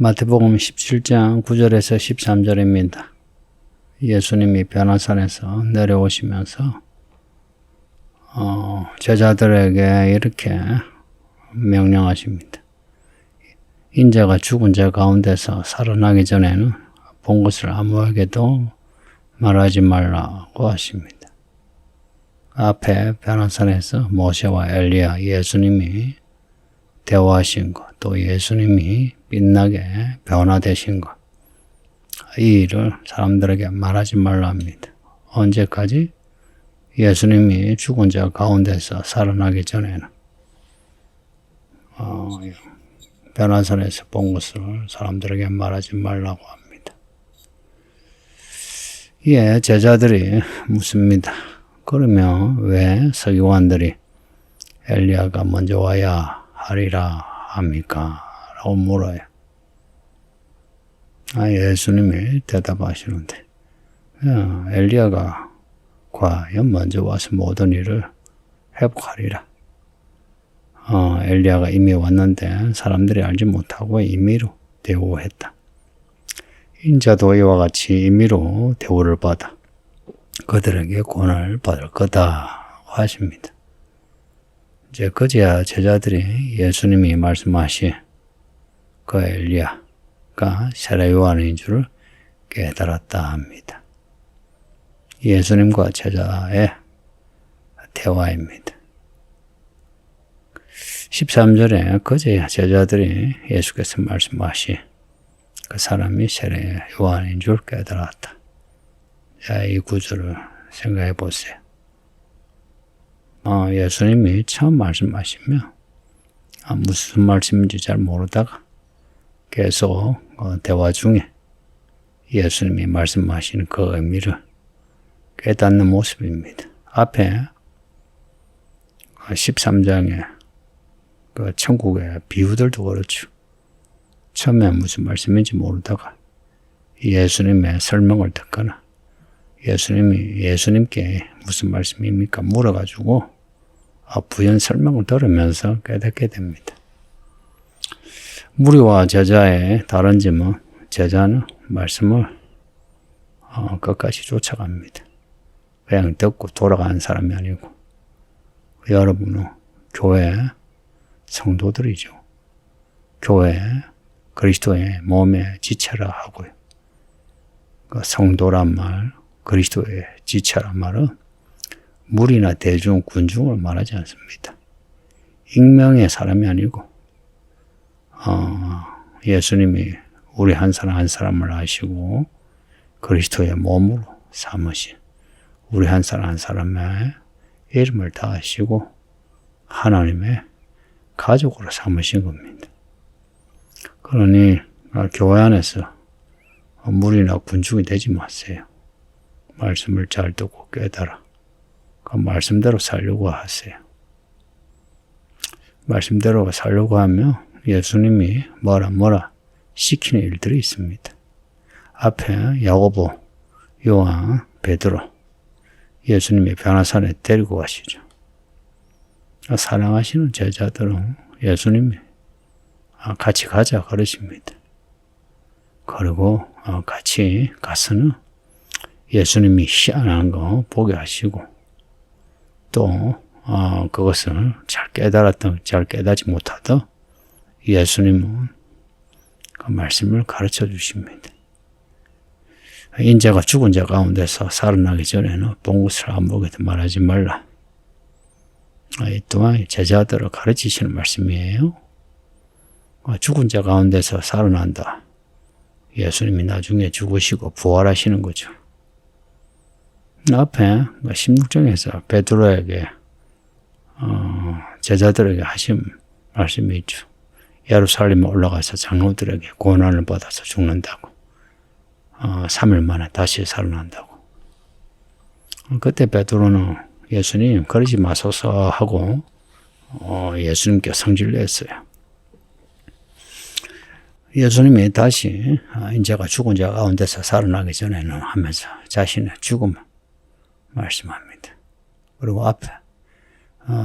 마태복음 17장 9절에서 13절입니다. 예수님이 변화산에서 내려오시면서 제자들에게 이렇게 명령하십니다. 인자가 죽은 자 가운데서 살아나기 전에는 본 것을 아무에게도 말하지 말라고 하십니다. 앞에 변화산에서 모세와 엘리야 예수님이 대화하신 것, 또 예수님이 빛나게 변화되신 것, 이 일을 사람들에게 말하지 말라 합니다. 언제까지? 예수님이 죽은 자 가운데서 살아나기 전에는 변화산에서 본 것을 사람들에게 말하지 말라고 합니다. 예, 제자들이 묻습니다. 그러면 왜 서기관들이 엘리야가 먼저 와야 하리라 합니까? 라고 물어요. 예수님이 대답하시는데, 엘리야가 과연 먼저 와서 모든 일을 회복하리라. 엘리야가 이미 왔는데 사람들이 알지 못하고 임의로 대우했다. 인자도 이와 같이 임의로 대우를 받아 그들에게 고난을 받을 거다 하십니다. 이제 그제야 제자들이 예수님이 말씀하신 그 엘리야가 세례 요한인 줄을 깨달았다 합니다. 예수님과 제자의 대화입니다. 13절에 그제야 제자들이 예수께서 말씀하신 그 사람이 세례 요한인 줄 깨달았다. 자, 이 구절을 생각해 보세요. 예수님이 처음 말씀하시면 무슨 말씀인지 잘 모르다가 계속 대화 중에 예수님이 말씀하시는 그 의미를 깨닫는 모습입니다. 앞에 13장에 그 천국의 비유들도 그렇죠. 처음에 무슨 말씀인지 모르다가 예수님의 설명을 듣거나 예수님께 무슨 말씀입니까? 물어가지고 부연 설명을 들으면서 깨닫게 됩니다. 무리와 제자의 다른 점은 제자는 말씀을 끝까지 쫓아갑니다. 그냥 듣고 돌아가는 사람이 아니고 여러분은 교회 성도들이죠. 교회 그리스도의 몸의 지체라 하고요. 그 성도란 말, 그리스도의 지체란 말은 무리나 대중, 군중을 말하지 않습니다. 익명의 사람이 아니고 예수님이 우리 한 사람 한 사람을 아시고 그리스도의 몸으로 삼으신 우리 한 사람 한 사람의 이름을 다 아시고 하나님의 가족으로 삼으신 겁니다. 그러니 교회 안에서 무리나 군중이 되지 마세요. 말씀을 잘 듣고 깨달아 그 말씀대로 살려고 하세요. 말씀대로 살려고 하면 예수님이 뭐라 시키는 일들이 있습니다. 앞에 야고보, 요한, 베드로 예수님이 변화산에 데리고 가시죠. 사랑하시는 제자들은 예수님이 같이 가자 그러십니다. 그리고 같이 가서는 예수님이 희한한 거 보게 하시고 또 그것을 잘 깨닫지 못하던 예수님은 그 말씀을 가르쳐 주십니다. 인자가 죽은 자 가운데서 살아나기 전에는 본 것을 아무에게도 말하지 말라. 이 또한 제자들을 가르치시는 말씀이에요. 죽은 자 가운데서 살아난다. 예수님이 나중에 죽으시고 부활하시는 거죠. 앞에 16장에서 베드로에게 제자들에게 하신 말씀이 있죠. 예루살렘에 올라가서 장로들에게 고난을 받아서 죽는다고 3일 만에 다시 살아난다고. 그때 베드로는 예수님 그러지 마소서 하고 예수님께 성질을 냈어요. 예수님이 다시 인자가 죽은 자 가운데서 살아나기 전에는 하면서 자신의 죽음을 말씀합니다. 그리고 앞에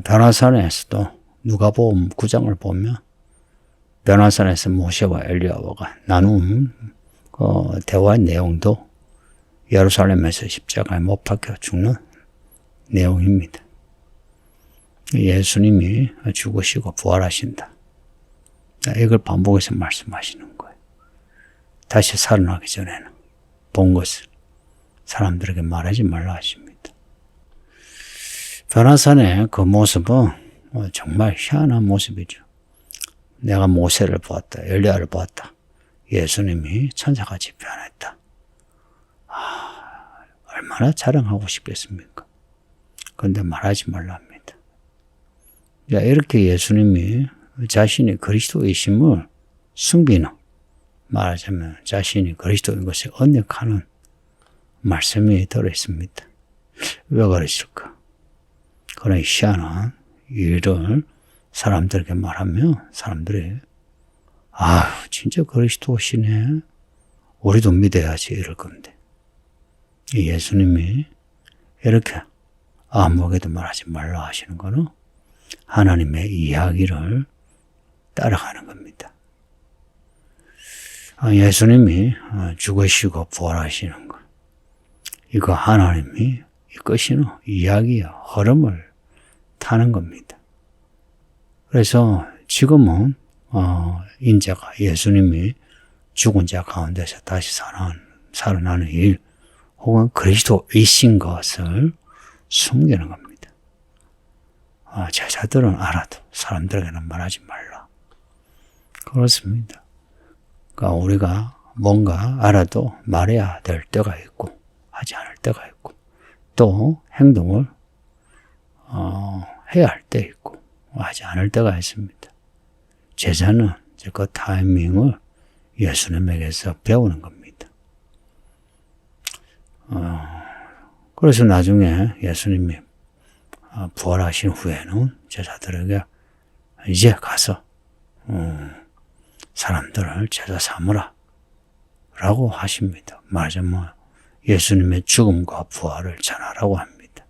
변화산에서도 누가복음 9장을 보면 변화산에서 모세와 엘리야가 나눈 대화의 내용도 예루살렘에서 십자가에 못 박혀 죽는 내용입니다. 예수님이 죽으시고 부활하신다. 이걸 반복해서 말씀하시는 거예요. 다시 살아나기 전에는 본 것을 사람들에게 말하지 말라 하십니다. 변화산의 그 모습은 정말 희한한 모습이죠. 내가 모세를 보았다. 엘리야를 보았다. 예수님이 천사같이 변했다. 얼마나 자랑하고 싶겠습니까? 그런데 말하지 말라 합니다. 이렇게 예수님이 자신이 그리스도이심을 숨기는, 말하자면 자신이 그리스도인 것을 언역하는 말씀이 들어있습니다. 왜 그러실까? 그런 희한한 일을 사람들에게 말하면 사람들이 진짜 그리스도시네. 우리도 믿어야지 이럴 건데. 예수님이 이렇게 아무에게도 말하지 말라 하시는 거는 하나님의 이야기를 따라가는 겁니다. 예수님이 죽으시고 부활하시는 것, 이거 하나님이 이끄시는 이야기의 흐름을 타는 겁니다. 그래서 지금은 인자가 예수님이 죽은 자 가운데서 다시 살아나는 일, 혹은 그리스도이신 것을 숨기는 겁니다. 제자들은 알아도 사람들에게는 말하지 말라. 그렇습니다. 그러니까 우리가 뭔가 알아도 말해야 될 때가 있고 하지 않을 때가 있고 또 행동을 해야 할 때 있고 하지 않을 때가 있습니다. 제자는 그 타이밍을 예수님에게서 배우는 겁니다. 그래서 나중에 예수님이 부활하신 후에는 제자들에게 이제 가서 사람들을 제자 삼으라 라고 하십니다. 말하자면 예수님의 죽음과 부활을 전하라고 합니다.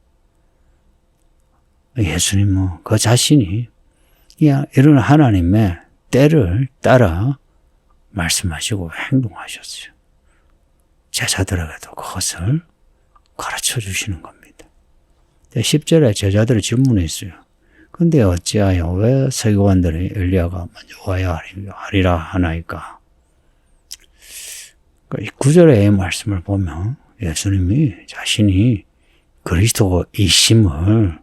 예수님은 그 자신이 이런 하나님의 때를 따라 말씀하시고 행동하셨어요. 제자들에게도 그것을 가르쳐 주시는 겁니다. 10절에 제자들이 질문했어요. 근데 어찌하여 왜 서기관들이 엘리야가 먼저 와야 하리라 하나이까? 9절의 말씀을 보면 예수님이 자신이 그리스도이심을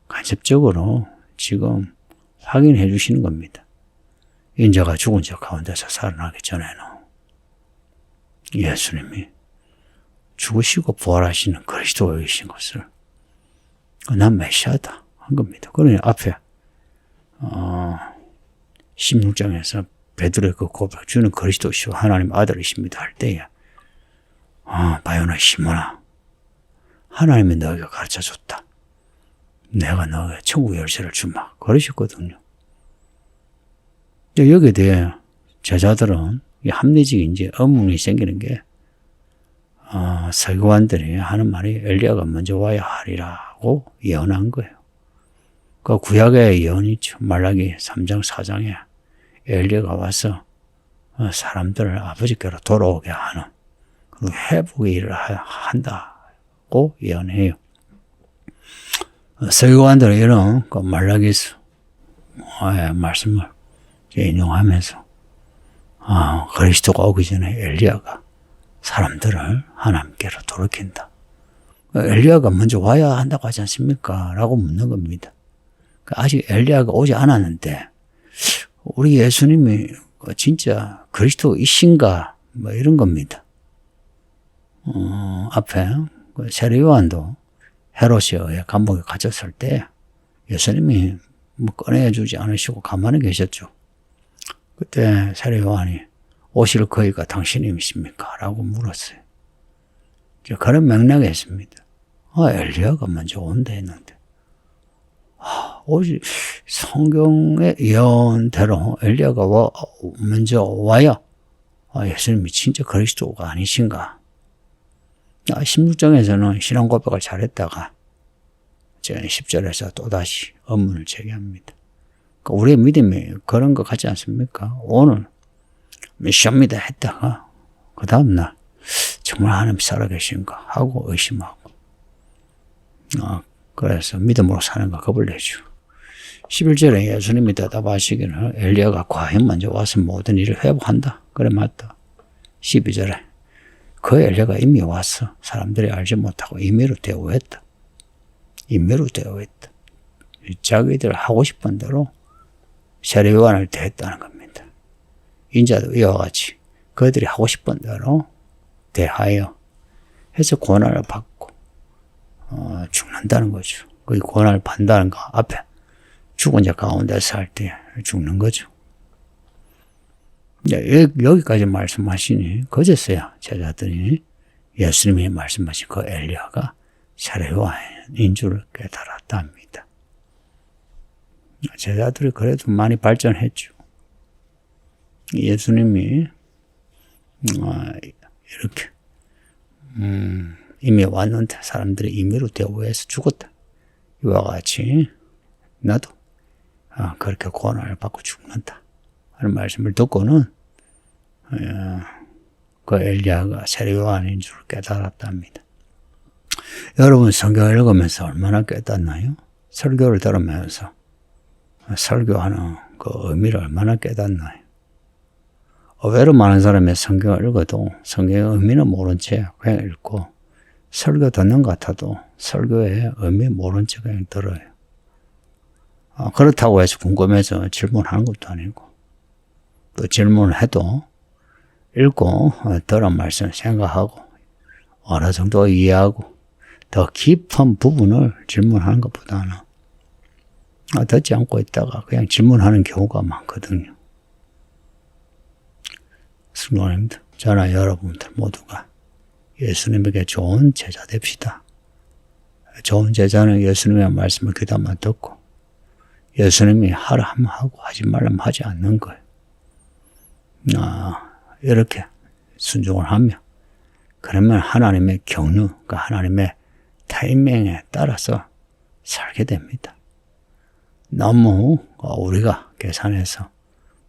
간접적으로 지금 확인해 주시는 겁니다. 인자가 죽은 자 가운데서 살아나기 전에는 예수님이 죽으시고 부활하시는 그리스도이신 것을 난 메시아다 한 겁니다. 그러니 앞에 16장에서 베드로의 그 고백, 주는 그리스도시오 하나님 아들이십니다 할 때에 바요나 시몬아, 하나님이 너에게 가르쳐줬다. 내가 너에게 천국 열쇠를 주마 그러셨거든요. 여기에 대해 제자들은 합리적인 이제 의문이 생기는 게 서기관들이 하는 말이 엘리야가 먼저 와야 하리라고 예언한 거예요. 그 구약의 예언이죠. 말라기 3장 4장에 엘리야가 와서 사람들을 아버지께로 돌아오게 하는 그리고 회복의 일을 한다고 예언해요. 서기관들은 이런 그 말라기서 말씀을 인용하면서 그리스도가 오기 전에 엘리야가 사람들을 하나님께로 돌이킨다. 엘리야가 먼저 와야 한다고 하지 않습니까? 라고 묻는 겁니다. 아직 엘리야가 오지 않았는데 우리 예수님이 진짜 그리스도이신가 뭐 이런 겁니다. 앞에 세례 요한도 헤롯에 의해 감옥에 갇혔을 때 예수님이 뭐 꺼내주지 않으시고 가만히 계셨죠. 그때 세례 요한이 오실 그이가 당신님이십니까? 라고 물었어요. 그런 맥락에 있습니다. 엘리야가 먼저 온다 했는데 오직 성경의 예언대로 엘리야가 먼저 와야 예수님이 진짜 그리스도가 아니신가? 16장에서는 신앙 고백을 잘했다가 10절에서 또다시 의문을 제기합니다. 우리의 믿음이 그런 것 같지 않습니까? 오늘 미션입니다 했다가 그 다음날 정말 하나님 살아계신가 하고 의심하고 그래서 믿음으로 사는 거 겁을 내죠. 11절에 예수님이 대답하시기를 엘리야가 과연 먼저 와서 모든 일을 회복한다. 그래 맞다. 12절에 그 엘리야가 이미 와서 사람들이 알지 못하고 임의로 대우했다. 임의로 대우했다. 자기들 하고 싶은 대로 세례요한을 대했다는 겁니다. 인자도 이와 같이 그들이 하고 싶은 대로 대하여 해서 고난을 받고 죽는다는 거죠. 그 고난을 받는다는 거 앞에 죽은 자 가운데서 할 때 죽는 거죠. 여기까지 말씀하시니 그제서야 제자들이 예수님이 말씀하신 그 엘리야가 세례요한인 줄 깨달았다 합니다. 제자들이 그래도 많이 발전했죠. 예수님이 이렇게 이미 왔는데 사람들이 임의로 대우해서 죽었다. 이와 같이 나도 그렇게 고난을 받고 죽는다 하는 말씀을 듣고는 그 엘리야가 세례요한인 줄 깨달았답니다. 여러분 성경을 읽으면서 얼마나 깨닫나요? 설교를 들으면서 설교하는 그 의미를 얼마나 깨닫나요? 의외로 많은 사람이 성경을 읽어도 성경의 의미는 모른 채 그냥 읽고 설교 듣는 것 같아도 설교의 의미 모른 채 그냥 들어요. 그렇다고 해서 궁금해서 질문하는 것도 아니고 또 질문을 해도 읽고 들은 말씀 생각하고 어느 정도 이해하고 더 깊은 부분을 질문하는 것보다는 듣지 않고 있다가 그냥 질문하는 경우가 많거든요. 성도님들, 저나 여러분들 모두가 예수님에게 좋은 제자 됩시다. 좋은 제자는 예수님의 말씀을 귀담아 듣고 예수님이 하라 하면 하고 하지 말라면 하지 않는 거예요. 이렇게 순종을 하며 그러면 하나님의 경륜, 그러니까 하나님의 타이밍에 따라서 살게 됩니다. 너무 우리가 계산해서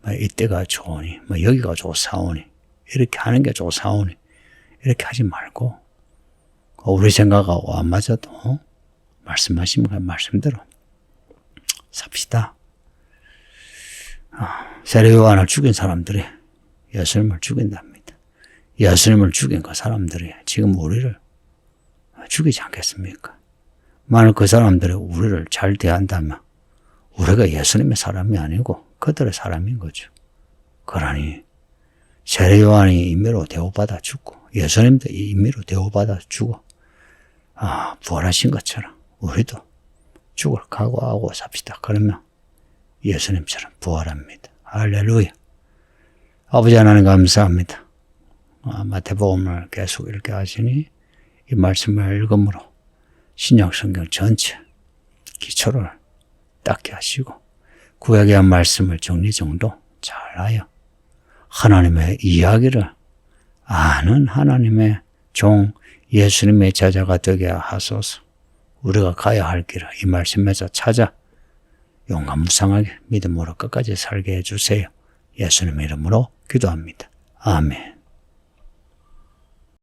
이때가 좋으니 여기가 좋사오니 이렇게 하는 게 좋사오니 이렇게 하지 말고 우리 생각하고 안 맞아도 말씀하시면 말씀대로 삽시다. 세례요한을 죽인 사람들이 예수님을 죽인답니다. 예수님을 죽인 그 사람들이 지금 우리를 죽이지 않겠습니까? 만약 그 사람들이 우리를 잘 대한다면 우리가 예수님의 사람이 아니고 그들의 사람인 거죠. 그러니 세례요한이 임의로 대우받아 죽고 예수님도 임의로 대우받아 죽어 부활하신 것처럼 우리도 죽을 각오하고 삽시다. 그러면 예수님처럼 부활합니다. 할렐루야. 아버지 하나님 감사합니다. 마태복음을 계속 읽게 하시니 이 말씀을 읽음으로 신약 성경 전체 기초를 닦게 하시고 구약의 한 말씀을 정리정돈 잘하여 하나님의 이야기를 아는 하나님의 종 예수님의 제자가 되게 하소서. 우리가 가야 할 길을 이 말씀에서 찾아 용감무상하게 믿음으로 끝까지 살게 해주세요. 예수님의 이름으로 기도합니다. 아멘.